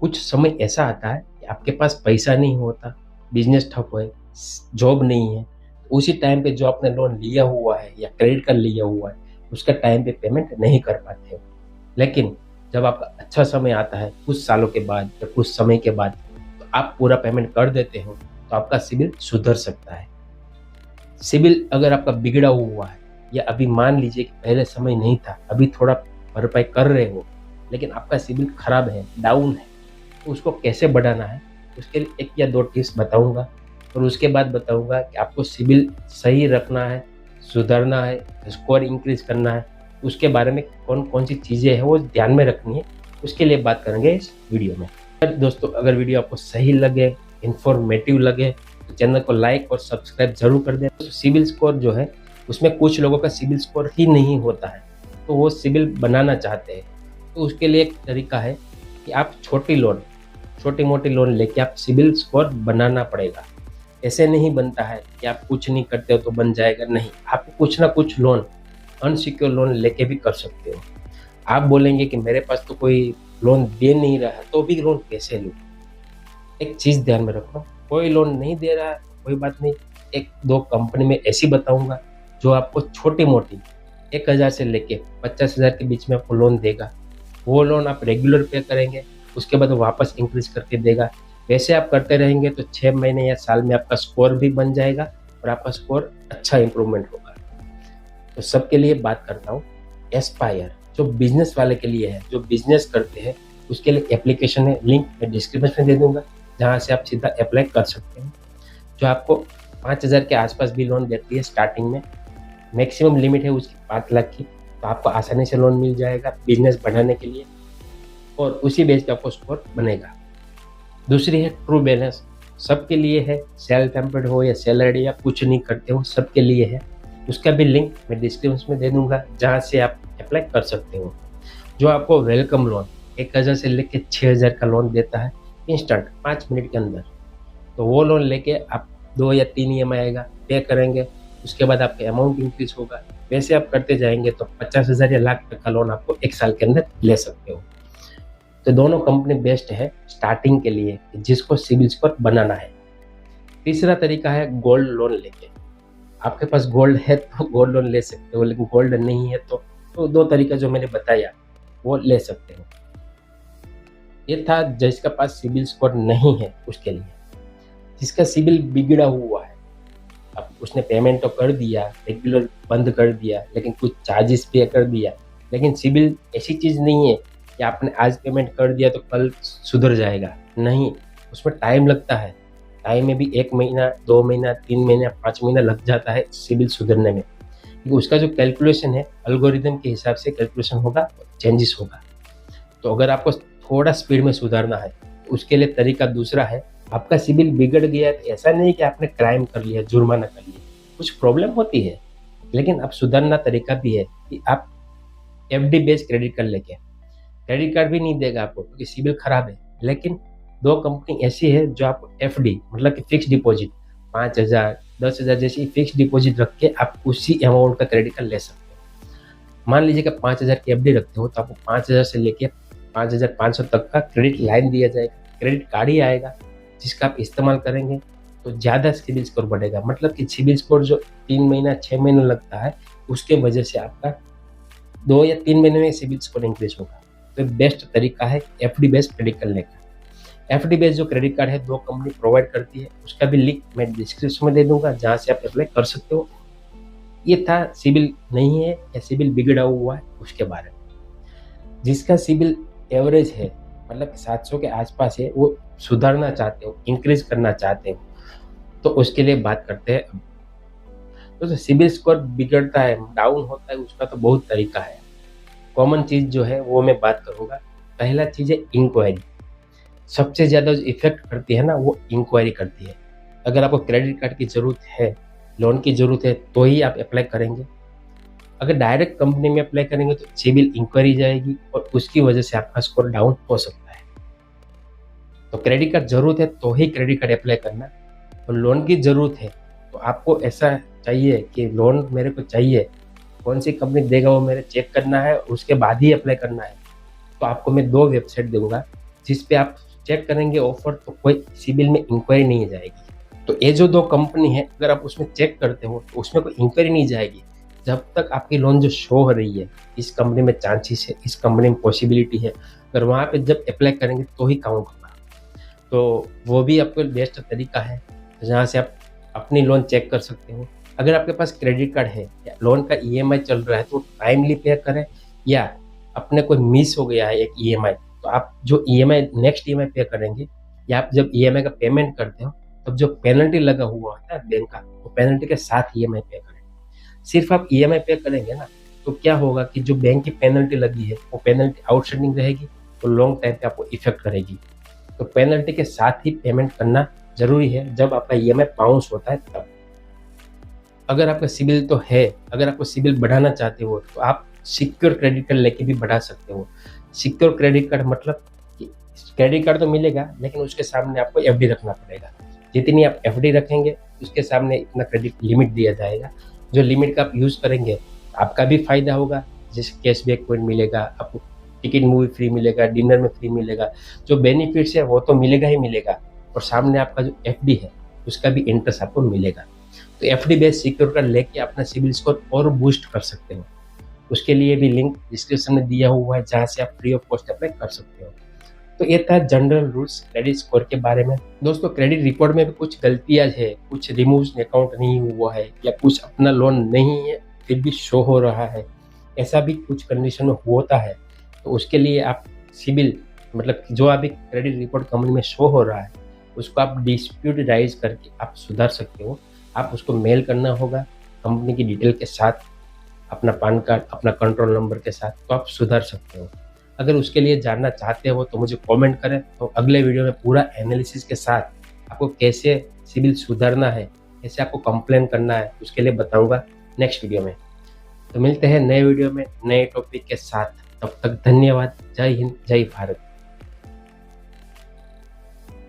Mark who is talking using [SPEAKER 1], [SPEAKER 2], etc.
[SPEAKER 1] कुछ समय ऐसा आता है कि आपके पास पैसा नहीं होता, बिजनेस ठप है, जॉब नहीं है, उसी टाइम पे जो आपने लोन लिया हुआ है या क्रेडिट कार्ड लिया हुआ है, उसका टाइम पे पेमेंट नहीं कर पाते हो। लेकिन जब आपका अच्छा समय आता है, कुछ सालों के बाद या कुछ समय के बाद, तो आप पूरा पेमेंट कर देते हो, तो आपका सिबिल सुधर सकता है। सिबिल अगर आपका बिगड़ा हुआ है या अभी मान लीजिए कि पहले समय नहीं था, अभी थोड़ा भरपाई कर रहे हो, लेकिन आपका सिबिल खराब है, डाउन है, तो उसको कैसे बढ़ाना है, उसके लिए 1 या 2 टिप्स बताऊँगा और उसके बाद बताऊँगा कि आपको सिबिल सही रखना है, सुधारना है, स्कोर इंक्रीज़ करना है, उसके बारे में कौन-कौन सी चीज़ें हैं वो ध्यान में रखनी है, उसके लिए बात करेंगे इस वीडियो में। दोस्तों, अगर वीडियो आपको सही लगे, इन्फॉर्मेटिव लगे, तो चैनल को लाइक और सब्सक्राइब ज़रूर कर दें। तो सिबिल स्कोर जो है, उसमें कुछ लोगों का सिबिल स्कोर ही नहीं होता है, तो वो सिबिल बनाना चाहते हैं। तो उसके लिए एक तरीका है कि आप छोटी-मोटी लोन लेके आप सिबिल स्कोर बनाना पड़ेगा। ऐसे नहीं बनता है कि आप कुछ नहीं करते हो तो बन जाएगा, नहीं। आप कुछ ना कुछ लोन, अनसिक्योर लोन लेके भी कर सकते हो। आप बोलेंगे कि मेरे पास तो कोई लोन दे नहीं रहा है, तो भी लोन कैसे लूँ? एक चीज़ ध्यान में रखो, कोई लोन नहीं दे रहा है, कोई बात नहीं। 1-2 कंपनी में ऐसी बताऊँगा, जो आपको छोटी-मोटी 1000 से लेके 50,000 के बीच में आपको लोन देगा। वो लोन आप रेगुलर पे करेंगे, उसके बाद वो वापस इंक्रीज़ करके देगा। वैसे आप करते रहेंगे तो 6 महीने या साल में आपका स्कोर भी बन जाएगा और आपका स्कोर अच्छा इम्प्रूवमेंट होगा। तो सबके लिए बात करता हूँ, एस्पायर जो बिज़नेस वाले के लिए है, जो बिज़नेस करते हैं, उसके लिए एप्लीकेशन है, लिंक मैं डिस्क्रिप्शन में दे दूँगा, जहाँ से आप सीधा अप्लाई कर सकते हैं। जो आपको 5,000 के आस-पास भी लोन देती है स्टार्टिंग में, मैक्सिमम लिमिट है उसकी 5 लाख की, तो आपको आसानी से लोन मिल जाएगा बिज़नेस बढ़ाने के लिए और उसी बेस पे आपको स्कोर बनेगा। दूसरी है ट्रू बैलेंस, सबके लिए है, सेल्फ एम्प्लॉयड हो या सैलरी या कुछ नहीं करते हो, सबके लिए है। उसका भी लिंक मैं डिस्क्रिप्शन में दे दूँगा, जहाँ से आप अप्लाई कर सकते हो। जो आपको वेलकम लोन 1,000 से लेके 6,000 का लोन देता है इंस्टेंट 5 मिनट के अंदर। तो वो लोन लेके आप 2 या 3 ईएमआई आएगा, पे करेंगे, उसके बाद आपका अमाउंट इंक्रीज़ होगा। वैसे आप करते जाएँगे तो 50,000 या लाख तक का लोन आपको 1 साल के अंदर ले सकते हो। तो दोनों कंपनी बेस्ट है स्टार्टिंग के लिए, जिसको सिबिल स्कोर बनाना है। तीसरा तरीका है गोल्ड लोन लेके। आपके पास गोल्ड है तो गोल्ड लोन ले सकते हो, लेकिन गोल्ड नहीं है तो 2 तरीका जो मैंने बताया वो ले सकते हो। ये था जिसके पास सिबिल स्कोर नहीं है उसके लिए। जिसका सिबिल बिगड़ा हुआ है, अब उसने पेमेंट तो कर दिया, रेगुलर बंद कर दिया, लेकिन कुछ चार्जेस पे कर दिया, लेकिन सिबिल ऐसी चीज़ नहीं है कि आपने आज पेमेंट कर दिया तो कल सुधर जाएगा, नहीं, उसमें टाइम लगता है। टाइम में भी 1 महीना, 2 महीना, 3 महीना, 5 महीना लग जाता है सिबिल सुधरने में। क्योंकि उसका जो कैलकुलेशन है, एल्गोरिदम के हिसाब से कैलकुलेशन होगा, चेंजेस होगा। तो अगर आपको थोड़ा स्पीड में सुधारना है, उसके लिए तरीका दूसरा है। आपका सिबिल बिगड़ गया है तो ऐसा नहीं कि आपने क्राइम कर लिया, जुर्माना कर लिया, कुछ प्रॉब्लम होती है, लेकिन अब सुधरना तरीका भी है कि आप एफडी बेस्ड क्रेडिट कार्ड लेके, क्रेडिट कार्ड भी नहीं देगा आपको क्योंकि सिबिल खराब है, लेकिन 2 कंपनी ऐसी है जो आपको एफडी मतलब कि फिक्स डिपॉजिट 5,000, 10,000 जैसी फिक्स डिपॉजिट रख के आप उसी अमाउंट का क्रेडिट कार्ड ले सकते हो। मान लीजिए कि 5,000 की एफडी रखते हो तो आपको 5,000 से लेके 5,500 तक का क्रेडिट लाइन दिया जाएगा, क्रेडिट कार्ड ही आएगा, जिसका आप इस्तेमाल करेंगे तो ज़्यादा सिबिल स्कोर बढ़ेगा। मतलब कि सिबिल स्कोर जो 3 महीना, 6 महीना लगता है, उसके वजह से आपका 2 या 3 महीने में सिबिल स्कोर इंक्रीज़ होगा। तो बेस्ट तरीका है एफडी बेस्ड क्रेडिट कार्ड लेकर। एफडी बेस्ड जो क्रेडिट कार्ड है 2 कंपनी प्रोवाइड करती है, उसका भी लिंक मैं डिस्क्रिप्शन में दे दूँगा, जहाँ से आप अप्लाई कर सकते हो। ये था सिबिल नहीं है या सिबिल बिगड़ा हुआ है उसके बारे में। जिसका सिबिल एवरेज है, मतलब 700 के आसपास है, वो सुधारना चाहते हो, इंक्रीज करना चाहते हो, तो उसके लिए बात करते हैं अब। तो सिबिल स्कोर बिगड़ता है, डाउन होता है, उसका तो बहुत तरीका है। कॉमन चीज़ जो है वो मैं बात करूँगा। पहला चीज़ है इंक्वायरी। सबसे ज़्यादा जो इफ़ेक्ट करती है ना, वो इंक्वायरी करती है। अगर आपको क्रेडिट कार्ड की ज़रूरत है, लोन की ज़रूरत है, तो ही आप अप्लाई करेंगे। अगर डायरेक्ट कंपनी में अप्लाई करेंगे तो सिबिल इंक्वायरी जाएगी और उसकी वजह से आपका स्कोर डाउन हो सकता है। तो क्रेडिट कार्ड ज़रूरत है तो ही क्रेडिट कार्ड अप्लाई करना, और लोन की ज़रूरत है तो आपको ऐसा चाहिए कि लोन मेरे को चाहिए, कौन सी कंपनी देगा वो मेरे चेक करना है, उसके बाद ही अप्लाई करना है। तो आपको मैं 2 वेबसाइट दूँगा जिस पे आप चेक करेंगे ऑफर तो कोई सिबिल में इंक्वायरी नहीं जाएगी। तो ये जो 2 कंपनी है अगर आप उसमें चेक करते हो तो उसमें कोई इंक्वायरी नहीं जाएगी। जब तक आपकी लोन जो शो हो रही है, इस कंपनी में चांसेस है, इस कंपनी में पॉसिबिलिटी है, अगर वहाँ पे जब अप्लाई करेंगे तो ही काउंट होगा। तो वो भी आपको बेस्ट तरीका है जहाँ से आप अपनी लोन चेक कर सकते हो। अगर आपके पास क्रेडिट कार्ड है या लोन का ईएमआई चल रहा है तो टाइमली पे करें, या अपने कोई मिस हो गया है एक ईएमआई तो आप जो ईएमआई नेक्स्ट ईएमआई पे करेंगे, या आप जब ईएमआई का पेमेंट करते हो तब जो पेनल्टी लगा हुआ होता है बैंक का, वो पेनल्टी के साथ ईएमआई पे करें। सिर्फ आप ईएमआई पे करेंगे ना तो क्या होगा कि जो बैंक की पेनल्टी लगी है वो पेनल्टी आउटस्टैंडिंग रहेगी, तो लॉन्ग टाइम पे आपको इफेक्ट करेगी। तो पेनल्टी के साथ ही पेमेंट करना जरूरी है जब आपका ईएमआई बाउंस होता है तब। अगर आपका सिबिल तो है, अगर आपको सिबिल बढ़ाना चाहते हो तो आप सिक्योर क्रेडिट कार्ड लेके भी बढ़ा सकते हो। सिक्योर क्रेडिट कार्ड मतलब कि क्रेडिट कार्ड तो मिलेगा लेकिन उसके सामने आपको एफडी रखना पड़ेगा। जितनी आप एफडी रखेंगे उसके सामने इतना क्रेडिट लिमिट दिया जाएगा। जो लिमिट का आप यूज़ करेंगे आपका भी फायदा होगा, जैसे कैशबैक पॉइंट मिलेगा, आपको टिकट मूवी फ्री मिलेगा, डिनर में फ्री मिलेगा। जो बेनिफिट्स है वो तो मिलेगा ही मिलेगा, और सामने आपका जो एफडी है उसका भी इंटरेस्ट आपको मिलेगा। तो एफडी बेस्ड सिक्योर कार्ड लेके अपना सिबिल स्कोर और बूस्ट कर सकते हो। उसके लिए भी लिंक डिस्क्रिप्शन में दिया हुआ है जहाँ से आप फ्री ऑफ कॉस्ट अप्लाई कर सकते हो। तो ये था जनरल रूल्स क्रेडिट स्कोर के बारे में। दोस्तों क्रेडिट रिपोर्ट में भी कुछ गलतियां है, कुछ रिमूव अकाउंट नहीं हुआ है या कुछ अपना लोन नहीं है फिर भी शो हो रहा है, ऐसा भी कुछ कंडीशन में होता है। तो उसके लिए आप सिबिल मतलब जो अभी क्रेडिट रिपोर्ट कंपनी में शो हो रहा है उसको आप डिस्प्यूट राइज करके आप सुधार सकते हो। आप उसको मेल करना होगा कंपनी की डिटेल के साथ, अपना पैन कार्ड, अपना कंट्रोल नंबर के साथ, तो आप सुधार सकते हो। अगर उसके लिए जानना चाहते हो तो मुझे कमेंट करें, तो अगले वीडियो में पूरा एनालिसिस के साथ आपको कैसे सिबिल सुधारना है, कैसे आपको कंप्लेन करना है, उसके लिए बताऊंगा नेक्स्ट वीडियो में। तो मिलते हैं नए वीडियो में नए टॉपिक के साथ। तब तक धन्यवाद। जय हिंद, जय भारत।